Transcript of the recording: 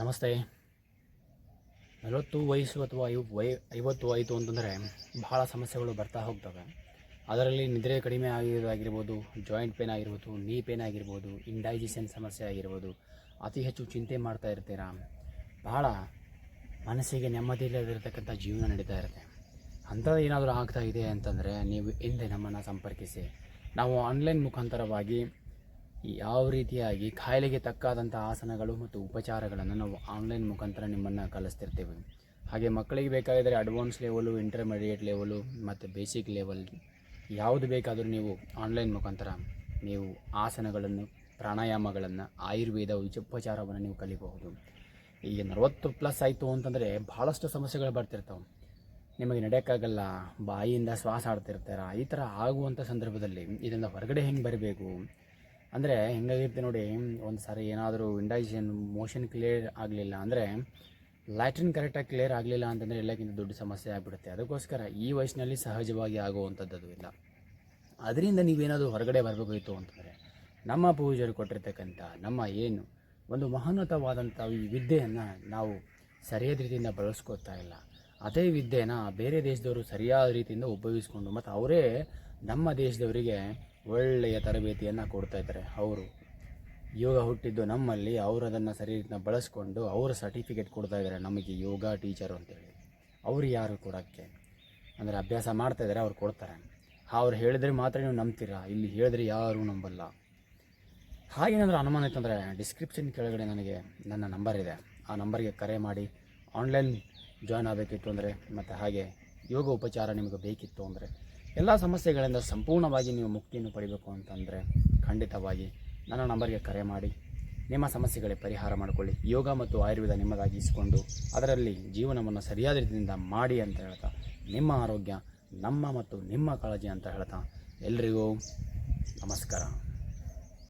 ನಮಸ್ತೆ. 40 ವಯಸ್ಸು ಅಥವಾ 50 ಆಯಿತು ಅಂತಂದರೆ ಬಹಳ ಸಮಸ್ಯೆಗಳು ಬರ್ತಾ ಹೋಗ್ತವೆ. ಅದರಲ್ಲಿ ನಿದ್ರೆ ಕಡಿಮೆ ಆಗಿರೋದಾಗಿರ್ಬೋದು, ಜಾಯಿಂಟ್ ಪೇನ್ ಆಗಿರ್ಬೋದು, ನೀ ಪೇನ್ ಆಗಿರ್ಬೋದು, ಇಂಡೈಜೆಷನ್ ಸಮಸ್ಯೆ ಆಗಿರ್ಬೋದು, ಅತಿ ಹೆಚ್ಚು ಚಿಂತೆ ಮಾಡ್ತಾ ಇರ್ತೀರಾ. ಬಹಳ ಮನಸ್ಸಿಗೆ ನೆಮ್ಮದಿ ಇಲ್ಲದಿರತಕ್ಕಂಥ ಜೀವನ ನಡೀತಾ ಇರುತ್ತೆ. ಅಂಥದ್ದು ಏನಾದರೂ ಆಗ್ತಾ ಇದೆ ಅಂತಂದರೆ ನೀವು ಹಿಂದೆ ನಮ್ಮನ್ನು ಸಂಪರ್ಕಿಸಿ. ನಾವು ಆನ್ಲೈನ್ ಮುಖಾಂತರವಾಗಿ ಯಾವ ರೀತಿಯಾಗಿ ಕಾಯಿಲೆಗೆ ತಕ್ಕಾದಂಥ ಆಸನಗಳು ಮತ್ತು ಉಪಚಾರಗಳನ್ನು ನಾವು ಆನ್ಲೈನ್ ಮುಖಾಂತರ ನಿಮ್ಮನ್ನು ಕಲಿಸ್ತಿರ್ತೀವಿ. ಹಾಗೆ ಮಕ್ಕಳಿಗೆ ಬೇಕಾಗಿದ್ದರೆ ಅಡ್ವಾನ್ಸ್ ಲೆವೆಲು, ಇಂಟರ್ಮೀಡಿಯೇಟ್ ಲೆವೆಲು ಮತ್ತು ಬೇಸಿಕ್ ಲೆವೆಲ್ ಯಾವುದು ಬೇಕಾದರೂ ನೀವು ಆನ್ಲೈನ್ ಮುಖಾಂತರ ನೀವು ಆಸನಗಳನ್ನು, ಪ್ರಾಣಾಯಾಮಗಳನ್ನು, ಆಯುರ್ವೇದ ಉಪಚಾರವನ್ನು ನೀವು ಕಲಿಬಹುದು. ಈಗ 40+ ಆಯಿತು ಅಂತಂದರೆ ಭಾಳಷ್ಟು ಸಮಸ್ಯೆಗಳು ಬರ್ತಿರ್ತಾವೆ. ನಿಮಗೆ ನಡೆಯೋಕ್ಕಾಗಲ್ಲ, ಬಾಯಿಯಿಂದ ಶ್ವಾಸ ಆಡ್ತಿರ್ತಾರ. ಈ ಥರ ಆಗುವಂಥ ಸಂದರ್ಭದಲ್ಲಿ ಇದರಿಂದ ಹೊರಗಡೆ ಹೆಂಗೆ ಬರಬೇಕು ಅಂದರೆ ಹೆಂಗಾಗಿರುತ್ತೆ ನೋಡಿ. ಒಂದು ಸಾರಿ ಏನಾದರೂ ಇಂಡೈಜೆಷನ್ ಮೋಷನ್ ಕ್ಲಿಯರ್ ಆಗಲಿಲ್ಲ ಅಂದರೆ, ಲ್ಯಾಟ್ರಿನ್ ಕರೆಕ್ಟಾಗಿ ಕ್ಲಿಯರ್ ಆಗಲಿಲ್ಲ ಅಂತಂದರೆ ಎಲ್ಲಕ್ಕಿಂತ ದೊಡ್ಡ ಸಮಸ್ಯೆ ಆಗಿಬಿಡುತ್ತೆ. ಅದಕ್ಕೋಸ್ಕರ ಈ ವಯಸ್ಸಿನಲ್ಲಿ ಸಹಜವಾಗಿ ಆಗುವಂಥದ್ದು ಇಲ್ಲ. ಅದರಿಂದ ನೀವೇನಾದರೂ ಹೊರಗಡೆ ಬರಬೇಕಾಯಿತು ಅಂತಂದರೆ ನಮ್ಮ ಪೂರ್ವಜರು ಕೊಟ್ಟಿರ್ತಕ್ಕಂಥ ನಮ್ಮ ಏನು ಒಂದು ಮಹೋನ್ನತವಾದಂಥ ಈ ವಿದ್ಯೆಯನ್ನು ನಾವು ಸರಿಯಾದ ರೀತಿಯಿಂದ ಬಳಸ್ಕೋತಾ ಇಲ್ಲ. ಅದೇ ವಿದ್ಯೆನ ಬೇರೆ ದೇಶದವರು ಸರಿಯಾದ ರೀತಿಯಿಂದ ಉಪಯೋಗಿಸ್ಕೊಂಡು ಮತ್ತು ಅವರೇ ನಮ್ಮ ದೇಶದವರಿಗೆ ಒಳ್ಳೆಯ ತರಬೇತಿಯನ್ನು ಕೊಡ್ತಾಯಿದ್ದಾರೆ. ಅವರು ಯೋಗ ಹುಟ್ಟಿದ್ದು ನಮ್ಮಲ್ಲಿ, ಅವರು ಅದನ್ನು ಸರಿ ರೀತಿನ ಬಳಸ್ಕೊಂಡು ಅವರು ಸರ್ಟಿಫಿಕೇಟ್ ಕೊಡ್ತಾಯಿದ್ದಾರೆ ನಮಗೆ ಯೋಗ ಟೀಚರು ಅಂತೇಳಿ. ಅವರು ಯಾರು ಕೊಡೋಕ್ಕೆ ಅಂದರೆ ಅಭ್ಯಾಸ ಮಾಡ್ತಾಯಿದ್ದಾರೆ, ಅವ್ರು ಕೊಡ್ತಾರೆ. ಅವ್ರು ಹೇಳಿದ್ರೆ ಮಾತ್ರ ನೀವು ನಂಬ್ತೀರಾ, ಇಲ್ಲಿ ಹೇಳಿದ್ರೆ ಯಾರೂ ನಂಬಲ್ಲ. ಹಾಗೇನಾದರೂ ಅನುಮಾನ ಇತ್ತಂದರೆ ಡಿಸ್ಕ್ರಿಪ್ಷನ್ ಕೆಳಗಡೆ ನನಗೆ ನನ್ನ ನಂಬರ್ ಇದೆ, ಆ ನಂಬರ್ಗೆ ಕರೆ ಮಾಡಿ ಆನ್ಲೈನ್ ಜಾಯ್ನ್ ಆಗಬೇಕಿತ್ತು ಅಂದರೆ ಮತ್ತು ಹಾಗೆ ಯೋಗ ಉಪಚಾರ ನಿಮಗೆ ಬೇಕಿತ್ತು ಅಂದರೆ, ಎಲ್ಲ ಸಮಸ್ಯೆಗಳಿಂದ ಸಂಪೂರ್ಣವಾಗಿ ನೀವು ಮುಕ್ತಿಯನ್ನು ಪಡಿಬೇಕು ಅಂತಂದರೆ ಖಂಡಿತವಾಗಿ ನನ್ನ ನಂಬರ್ಗೆ ಕರೆ ಮಾಡಿ ನಿಮ್ಮ ಸಮಸ್ಯೆಗಳಿಗೆ ಪರಿಹಾರ ಮಾಡಿಕೊಳ್ಳಿ. ಯೋಗ ಮತ್ತು ಆಯುರ್ವೇದ ನಿಮ್ಮದಾಗಿಸಿಕೊಂಡು ಅದರಲ್ಲಿ ಜೀವನವನ್ನು ಸರಿಯಾದ ರೀತಿಯಿಂದ ಮಾಡಿ ಅಂತ ಹೇಳ್ತಾ, ನಿಮ್ಮ ಆರೋಗ್ಯ ನಮ್ಮ ಮತ್ತು ನಿಮ್ಮ ಕಾಳಜಿ ಅಂತ ಹೇಳ್ತಾ ಎಲ್ರಿಗೂ ನಮಸ್ಕಾರ.